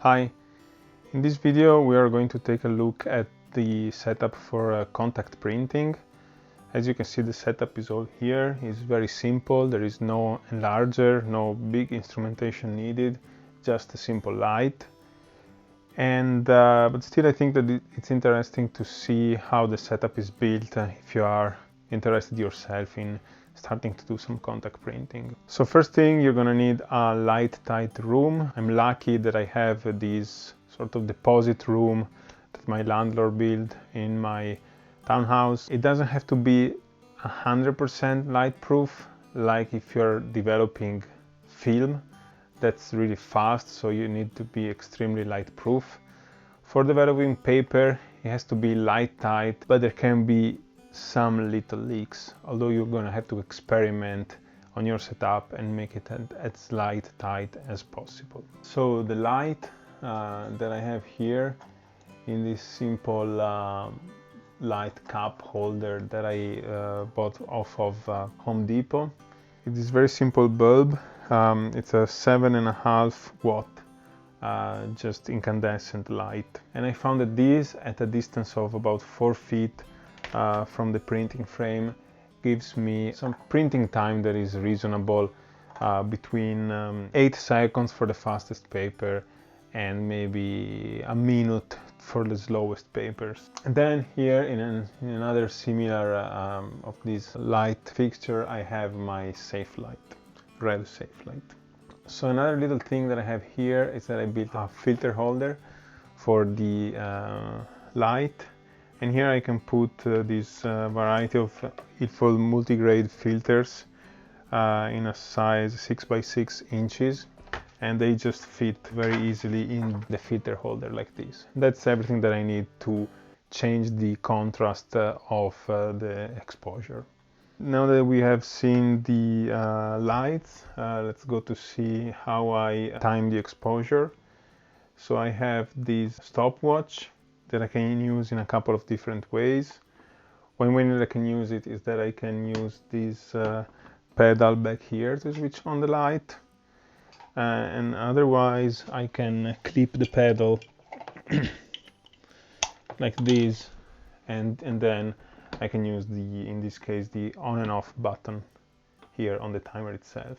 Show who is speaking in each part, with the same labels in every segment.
Speaker 1: Hi, in this video we are going to take a look at the setup for contact printing. As you can see, the setup is all here. It's very simple. There is no enlarger, no big instrumentation needed, just a simple light. And but still I think that it's interesting to see how the setup is built if you are interested yourself in starting to do some contact printing. So first thing, you're gonna need a light tight room. I'm lucky that I have this sort of deposit room that my landlord built in my townhouse. It doesn't have to be 100% light proof, like if you're developing film that's really fast, so you need to be extremely light proof. For developing paper, it has to be light tight, but there can be some little leaks, although you're gonna have to experiment on your setup and make it as light tight as possible. So the light that I have here in this simple light cup holder that I bought off of Home Depot. It is very simple bulb. It's a 7.5 watt just incandescent light, and I found that this, at a distance of about 4 feet from the printing frame, gives me some printing time that is reasonable, between 8 seconds for the fastest paper and maybe a minute for the slowest papers. And then here in another similar of this light fixture, I have my safe light, red safe light. So another little thing that I have here is that I built a filter holder for the light, and here I can put this variety of ilfol multigrade filters in a size 6 by 6 inches, and they just fit very easily in the filter holder like this. That's everything that I need to change the contrast of the exposure. Now that we have seen the lights, let's go to see how I time the exposure. So I have this stopwatch that I can use in a couple of different ways. One way that I can use it is that I can use this pedal back here to switch on the light, and otherwise I can clip the pedal like this, and then I can use in this case, the on and off button here on the timer itself.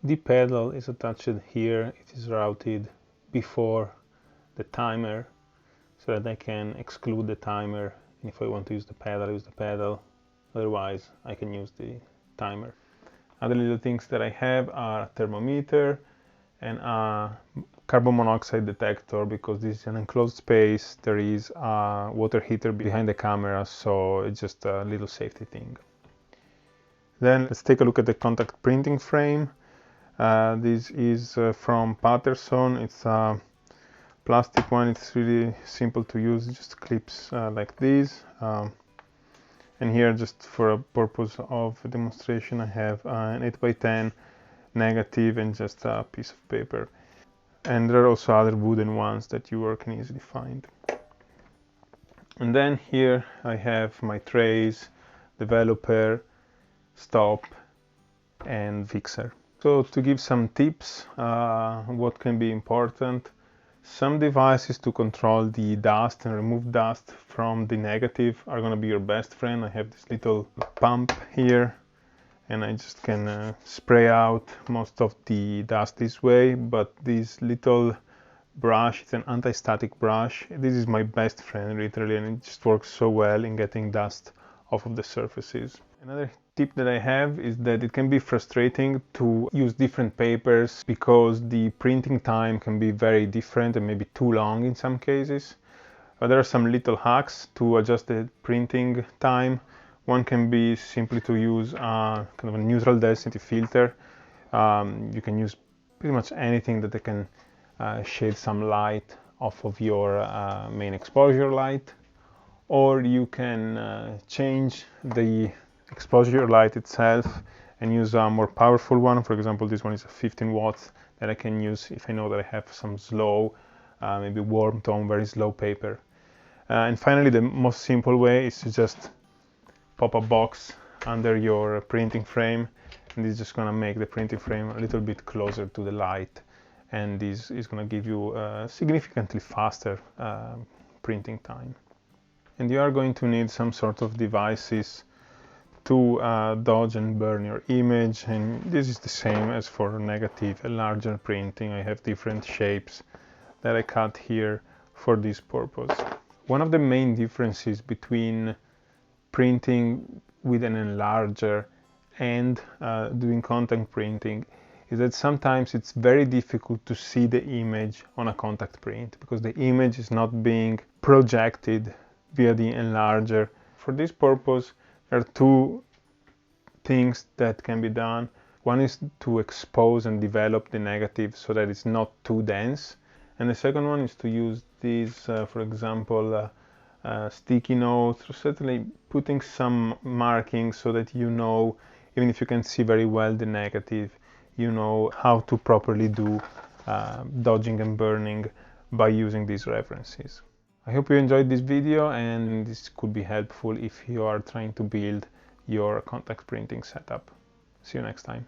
Speaker 1: The pedal is attached here. It is routed before the timer so that I can exclude the timer, and if I want to use the pedal, use the pedal. Otherwise I can use the timer. Other little things that I have are a thermometer and a carbon monoxide detector, because this is an enclosed space. There is a water heater behind the camera, so it's just a little safety thing. Then let's take a look at the contact printing frame. This is from Patterson. It's a plastic one. It's really simple to use. It just clips like this. And here, just for a purpose of demonstration, I have an 8x10 negative and just a piece of paper. And there are also other wooden ones that you can easily find. And then here I have my trays, developer, stop, and fixer. So to give some tips, what can be important: some devices to control the dust and remove dust from the negative are going to be your best friend. I have this little pump here, and I just can spray out most of the dust this way. But this little brush, it's an anti-static brush. This is my best friend, literally, and it just works so well in getting dust off of the surfaces. Another tip that I have is that it can be frustrating to use different papers because the printing time can be very different and maybe too long in some cases. There are some little hacks to adjust the printing time. One can be simply to use kind of a neutral density filter. You can use pretty much anything that can shade some light off of your main exposure light, or you can change the exposure light itself and use a more powerful one. For example, this one is a 15 watts that I can use if I know that I have some slow, maybe warm tone, very slow paper. And finally, the most simple way is to just pop a box under your printing frame, and this is just going to make the printing frame a little bit closer to the light, and this is going to give you significantly faster printing time. And you are going to need some sort of devices to dodge and burn your image, and this is the same as for negative and larger printing. I have different shapes that I cut here for this purpose. One of the main differences between printing with an enlarger and doing contact printing is that sometimes it's very difficult to see the image on a contact print because the image is not being projected via the enlarger. For this purpose, there are two things that can be done. One is to expose and develop the negative so that it's not too dense, and the second one is to use these, for example, sticky notes, or certainly putting some markings so that you know, even if you can see very well the negative, you know how to properly do dodging and burning by using these references. I hope you enjoyed this video, and this could be helpful if you are trying to build your contact printing setup. See you next time.